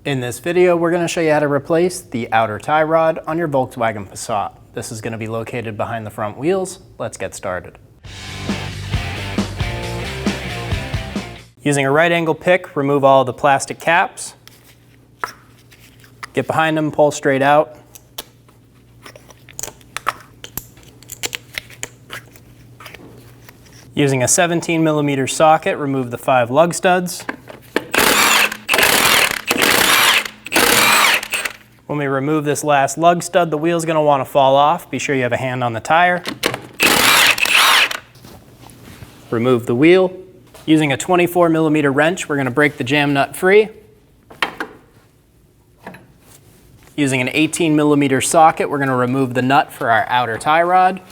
In this video, we're going to show you how to replace the outer tie rod on your Volkswagen Passat. This is going to be located behind the front wheels. Let's get started. Using a right angle pick, remove all the plastic caps. Get behind them, pull straight out. Using a 17mm socket, remove the 5 lug studs. When we remove this last lug stud, the wheel's going to want to fall off. Be sure you have a hand on the tire. Remove the wheel. Using a 24mm wrench, we're going to break the jam nut free. Using an 18mm socket, we're going to remove the nut for our outer tie rod.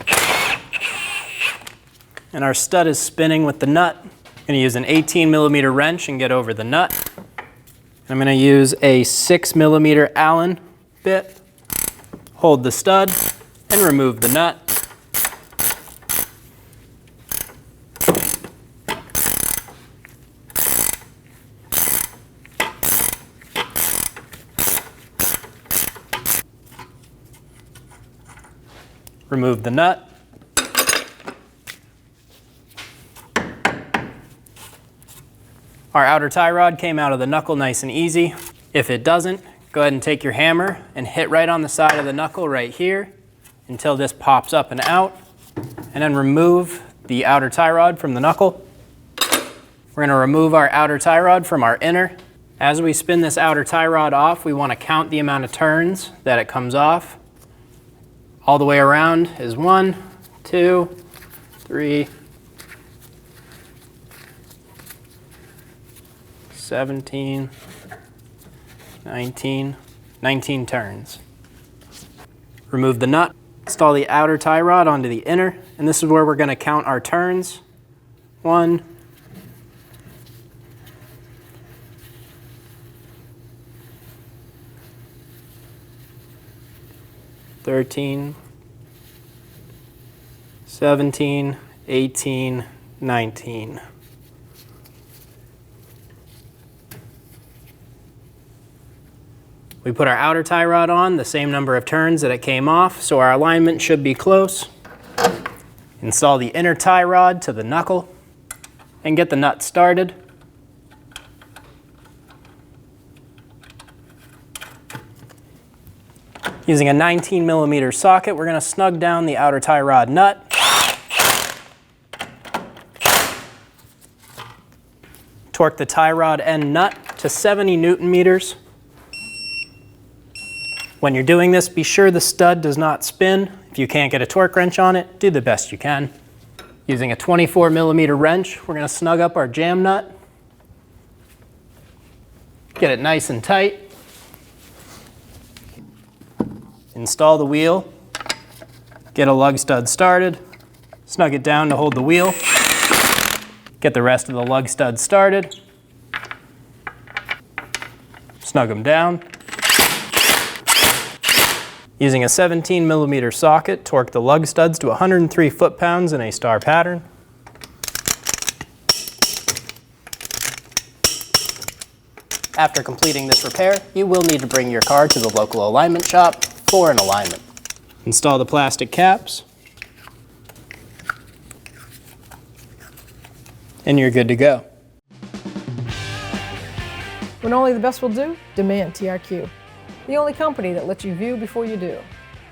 And our stud is spinning with the nut. I'm going to use an 18mm wrench and get over the nut. I'm going to use a 6mm Allen bit, hold the stud, and remove the nut. Remove the nut. Our outer tie rod came out of the knuckle nice and easy. If it doesn't, go ahead and take your hammer and hit right on the side of the knuckle right here until this pops up and out, and then remove the outer tie rod from the knuckle. We're going to remove our outer tie rod from our inner. As we spin this outer tie rod off, we want to count the amount of turns that it comes off. All the way around is 1, 2, 3, 17, 19 turns. Remove the nut, install the outer tie rod onto the inner, and this is where we're going to count our turns. 1, 13, 17, 18, 19. We put our outer tie rod on, the same number of turns that it came off, so our alignment should be close. Install the inner tie rod to the knuckle and get the nut started. Using a 19mm socket, we're going to snug down the outer tie rod nut. Torque the tie rod end nut to 70 Newton meters. When you're doing this, be sure the stud does not spin. If you can't get a torque wrench on it, do the best you can. Using a 24mm wrench, we're going to snug up our jam nut. Get it nice and tight. Install the wheel. Get a lug stud started. Snug it down to hold the wheel. Get the rest of the lug studs started. Snug them down. Using a 17mm socket, torque the lug studs to 103 foot-pounds in a star pattern. After completing this repair, you will need to bring your car to the local alignment shop for an alignment. Install the plastic caps, and you're good to go. When only the best will do, demand TRQ. The only company that lets you view before you do.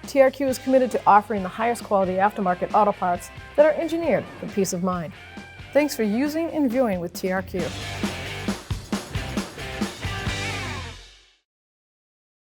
TRQ is committed to offering the highest quality aftermarket auto parts that are engineered for peace of mind. Thanks for using and viewing with TRQ.